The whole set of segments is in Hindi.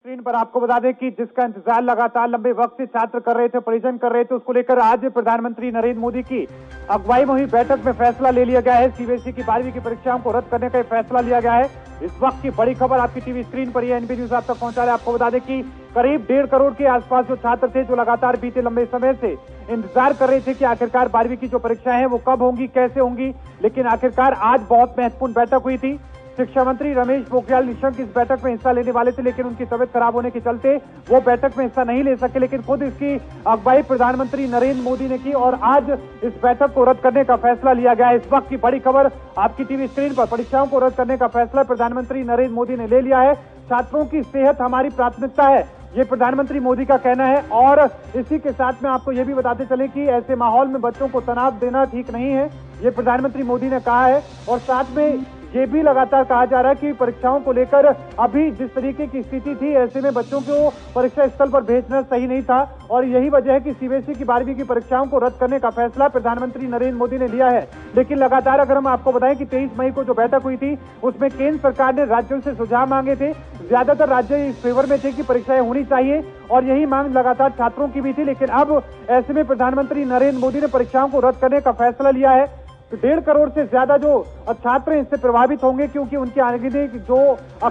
स्क्रीन पर आपको बता दें कि जिसका इंतजार लगातार लंबे वक्त से छात्र कर रहे थे, परिजन कर रहे थे, उसको लेकर आज प्रधानमंत्री नरेंद्र मोदी की अगुवाई में हुई बैठक में फैसला ले लिया गया है। सीबीएसई की 12वीं की परीक्षाओं को रद्द करने का फैसला लिया गया है। इस वक्त की बड़ी खबर आपकी टीवी स्क्रीन पर एनबी न्यूज आप तक पहुंचा रहे हैं। आपको बता दें कि करीब 1.5 करोड़ के आसपास जो छात्र थे, जो लगातार बीते लंबे समय से इंतजार कर रहे थे कि आखिरकार 12वीं की जो परीक्षाएं हैं वो कब होंगी, कैसे होंगी, लेकिन आखिरकार आज बहुत महत्वपूर्ण बैठक हुई थी। शिक्षा मंत्री रमेश पोखरियाल निशंक इस बैठक में हिस्सा लेने वाले थे, लेकिन उनकी तबियत खराब होने के चलते वो बैठक में हिस्सा नहीं ले सके। लेकिन खुद इसकी अगुवाई प्रधानमंत्री नरेंद्र मोदी ने की और आज इस बैठक को रद्द करने का फैसला लिया गया है। इस वक्त की बड़ी खबर आपकी टीवी स्क्रीन पर, परीक्षाओं को रद्द करने का फैसला प्रधानमंत्री नरेंद्र मोदी ने ले लिया है। छात्रों की सेहत हमारी प्राथमिकता है, ये प्रधानमंत्री मोदी का कहना है। और इसी के साथ में आपको ये भी बताते चले कि ऐसे माहौल में बच्चों को तनाव देना ठीक नहीं है, ये प्रधानमंत्री मोदी ने कहा है। और साथ में ये भी लगातार कहा जा रहा है कि परीक्षाओं को लेकर अभी जिस तरीके की स्थिति थी, ऐसे में बच्चों को परीक्षा स्थल पर भेजना सही नहीं था। और यही वजह है कि सीबीएसई की 12वीं की परीक्षाओं को रद्द करने का फैसला प्रधानमंत्री नरेंद्र मोदी ने लिया है। लेकिन लगातार अगर हम आपको बताएं कि 23 मई को जो बैठक हुई थी, उसमें केंद्र सरकार ने राज्यों से सुझाव मांगे थे। ज्यादातर राज्य इस फेवर में थे कि परीक्षाएं होनी चाहिए और यही मांग लगातार छात्रों की भी थी। लेकिन अब ऐसे में प्रधानमंत्री नरेंद्र मोदी ने परीक्षाओं को रद्द करने का फैसला लिया है। तो 1.5 करोड़ से ज्यादा जो छात्र हैं इससे प्रभावित होंगे, क्योंकि उनके आगे जो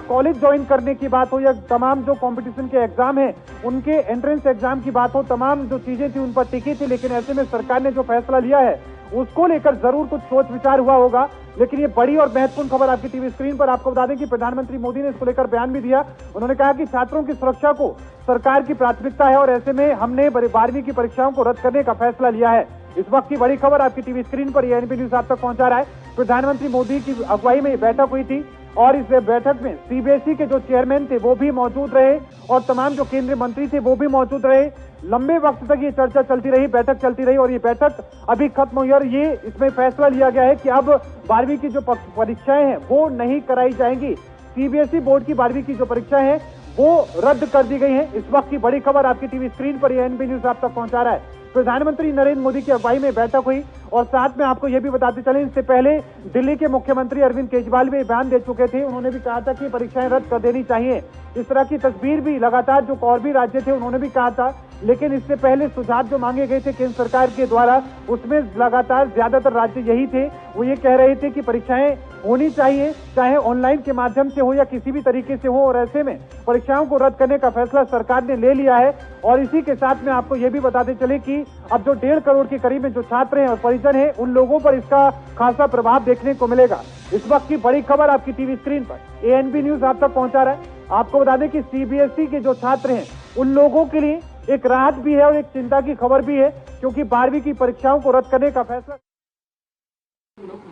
कॉलेज ज्वाइन करने की बात हो या तमाम जो कंपटीशन के एग्जाम हैं, उनके एंट्रेंस एग्जाम की बात हो, तमाम जो चीजें थी उन पर टिकी थी। लेकिन ऐसे में सरकार ने जो फैसला लिया है उसको लेकर जरूर कुछ सोच विचार हुआ होगा। लेकिन ये बड़ी और महत्वपूर्ण खबर आपकी टीवी स्क्रीन पर, आपको बता दें कि प्रधानमंत्री मोदी ने इसको लेकर बयान भी दिया। उन्होंने कहा कि छात्रों की सुरक्षा को सरकार की प्राथमिकता है और ऐसे में हमने 12वीं की परीक्षाओं को रद्द करने का फैसला लिया है। इस वक्त की बड़ी खबर आपकी टीवी स्क्रीन पर एनबी न्यूज आप तक पहुंचा रहा है। प्रधानमंत्री मोदी की अगुवाई में बैठक हुई थी और इस बैठक में सीबीएसई के जो चेयरमैन थे वो भी मौजूद रहे और तमाम जो केंद्रीय मंत्री थे वो भी मौजूद रहे। लंबे वक्त तक ये चर्चा चलती रही, बैठक चलती रही और ये बैठक अभी खत्म हुई और ये इसमें फैसला लिया गया है कि अब 12वीं की जो परीक्षाएं हैं वो नहीं कराई जाएंगी। सीबीएसई बोर्ड की 12वीं की जो परीक्षाएं हैं वो रद्द कर दी गई हैं। इस वक्त की बड़ी खबर आपकी टीवी स्क्रीन पर एनबी न्यूज आप तक पहुंचा रहा है। प्रधानमंत्री नरेंद्र मोदी की अगुवाई में बैठक हुई और साथ में आपको यह भी बताते चले, इससे पहले दिल्ली के मुख्यमंत्री अरविंद केजरीवाल भी बयान दे चुके थे। उन्होंने भी कहा था कि परीक्षाएं रद्द कर देनी चाहिए। इस तरह की तस्वीर भी लगातार जो और भी राज्य थे उन्होंने भी कहा था। लेकिन इससे पहले सुझाव जो मांगे गए थे केंद्र सरकार के द्वारा, उसमें लगातार ज्यादातर राज्य यही थे, वो ये कह रहे थे कि परीक्षाएं होनी चाहिए, चाहे ऑनलाइन के माध्यम से हो या किसी भी तरीके से हो। और ऐसे में परीक्षाओं को रद्द करने का फैसला सरकार ने ले लिया है। और इसी के साथ में आपको ये भी बताते चले कि अब जो 1.5 करोड़ के करीब में जो छात्र हैं और परिजन हैं, उन लोगों पर इसका खासा प्रभाव देखने को मिलेगा। इस वक्त की बड़ी खबर आपकी टीवी स्क्रीन पर एएनबी न्यूज आप तक पहुंचा रहा है। आपको बता दें कि सीबीएसई के जो छात्र हैं उन लोगों के लिए एक राहत भी है और एक चिंता की खबर भी है, क्योंकि 12वीं की परीक्षाओं को रद्द करने का फैसला।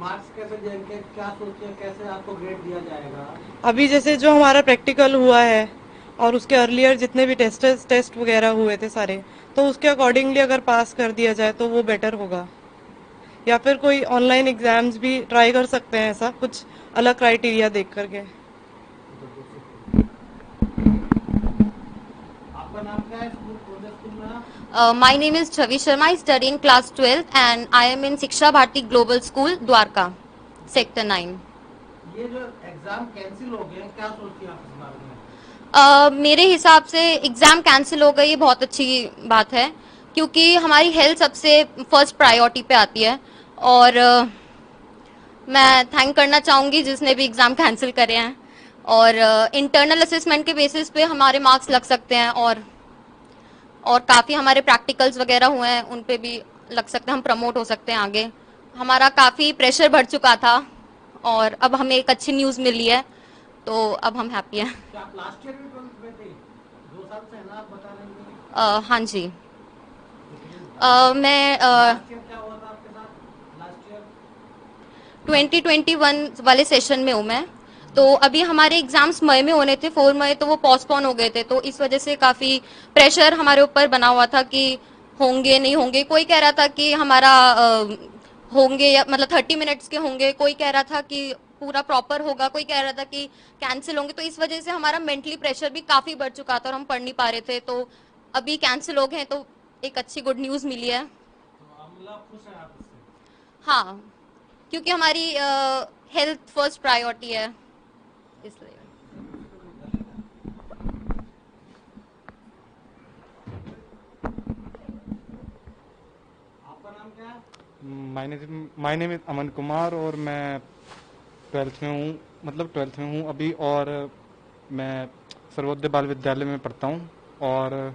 मार्क्स कैसे देंगे, क्या सोचते हैं, कैसे आपको ग्रेड दिया जाएगा? अभी जैसे जो हमारा प्रैक्टिकल हुआ है और उसके अर्लियर जितने भी टेस्ट वगैरह हुए थे सारे, तो उसके अकॉर्डिंगली अगर पास कर दिया जाए तो वो बेटर होगा। या फिर कोई ऑनलाइन एग्जाम्स भी ट्राई कर सकते हैं, ऐसा कुछ अलग क्राइटेरिया देख करके। आपका नाम क्या है? My name is Chavi Sharma. I study in class 12th and I am in Shiksha Bharati Global School, Dwarka, Sector 9. ये जो एग्जाम कैंसिल हो गए, क्या सोचती हैं आप इस बारे में? मेरे हिसाब से एग्जाम कैंसिल हो गई, ये बहुत अच्छी बात है, क्योंकि हमारी हेल्थ सबसे फर्स्ट प्रायोरिटी पे आती है। और मैं थैंक करना चाहूँगी जिसने भी एग्ज़ाम कैंसिल करे हैं। और इंटरनल असेसमेंट के बेसिस पे हमारे मार्क्स लग सकते हैं और काफ़ी हमारे प्रैक्टिकल्स वगैरह हुए हैं, उन पे भी लग सकते हैं, हम प्रमोट हो सकते हैं आगे। हमारा काफ़ी प्रेशर बढ़ चुका था और अब हमें एक अच्छी न्यूज़ मिली है, तो अब हम हैप्पी हैं। क्या आप लास्ट ईयर भी 12th में थे? 2 साल से है ना, आप बता रहे हैं? हाँ जी। मैं लास्ट ईयर क्या हुआ था आपके साथ? लास्ट ईयर 2021 वाले सेशन में हूँ मैं। तो अभी हमारे एग्जाम्स मई में होने थे, 4 मई, तो वो पोस्टपोन हो गए थे। तो इस वजह से काफ़ी प्रेशर हमारे ऊपर बना हुआ था कि होंगे नहीं होंगे। कोई कह रहा था कि हमारा होंगे या मतलब 30 मिनट्स के होंगे, कोई कह रहा था कि पूरा प्रॉपर होगा, कोई कह रहा था कि कैंसिल होंगे। तो इस वजह से हमारा मेंटली प्रेशर भी काफ़ी बढ़ चुका था और हम पढ़ नहीं पा रहे थे। तो अभी कैंसिल हो गए तो एक अच्छी गुड न्यूज़ मिली है। तो आप मतलब खुश हैं आप इससे? हाँ, क्योंकि हमारी हेल्थ फर्स्ट प्रायोरिटी है, इसलिए। My name is Aman Kumar और मैं 12th में हूँ अभी, और मैं सर्वोदय बाल विद्यालय में पढ़ता हूँ। और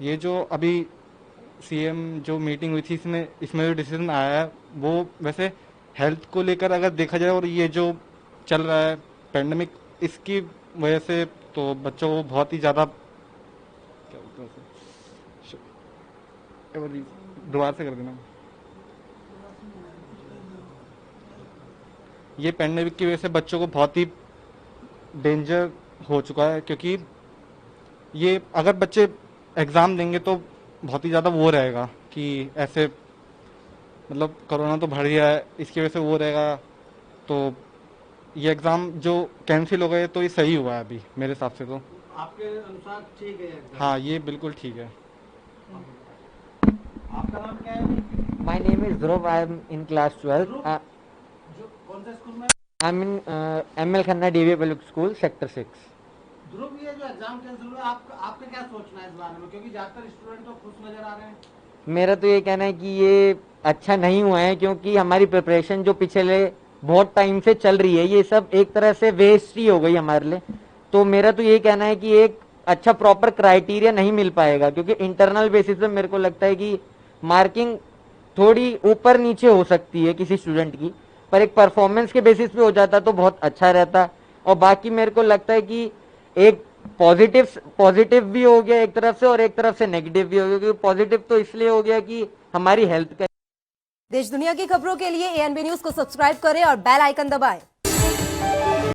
ये जो अभी सीएम जो मीटिंग हुई थी इसमें जो डिसीजन आया है वो वैसे हेल्थ को लेकर अगर देखा जाए, और ये जो चल रहा है पेंडेमिक, इसकी वजह से तो बच्चों को बहुत ही ज़्यादा क्या बोलते हैं उसे, दोबारा से कर देना। ये पेंडेमिक की वजह से बच्चों को बहुत ही डेंजर हो चुका है, क्योंकि ये अगर बच्चे एग्ज़ाम देंगे तो बहुत ही ज़्यादा वो रहेगा कि ऐसे मतलब कोरोना तो बढ़ गया है, इसकी वजह से वो रहेगा। तो ये एग्ज़ाम जो कैंसिल हो गए तो ये सही हुआ है अभी मेरे हिसाब से। तो आपके अनुसार ठीक है? हाँ, ये बिल्कुल ठीक है। आपका नाम क्या है? My name is Dhruv. I am in class 12. जो कौन से स्कूल में? I am in ML Khanna DBA Public School, Sector 6. ध्रुव, ये जो एग्जाम कैंसिल हुआ, आपका क्या सोचना है इस बारे में? क्योंकि ज्यादातर स्टूडेंट तो खुश नजर आ रहे हैं। मेरा तो ये कहना है कि ये अच्छा नहीं हुआ है, क्योंकि हमारी प्रिपरेशन जो पिछले बहुत टाइम से चल रही है ये सब एक तरह से वेस्ट ही हो गई हमारे लिए। तो मेरा तो ये कहना है कि एक अच्छा प्रॉपर क्राइटेरिया नहीं मिल पाएगा, क्योंकि इंटरनल बेसिस पे मेरे को लगता है कि मार्किंग थोड़ी ऊपर नीचे हो सकती है किसी स्टूडेंट की, पर एक परफॉर्मेंस के बेसिस पे हो जाता तो बहुत अच्छा रहता। और बाकी मेरे को लगता है कि एक पॉजिटिव भी हो गया एक तरफ से, और एक तरफ से नेगेटिव भी हो गया। क्योंकि पॉजिटिव तो इसलिए हो गया कि हमारी हेल्थ का। देश दुनिया की खबरों के लिए ANB न्यूज को सब्सक्राइब करें और बेल आइकन दबाएं।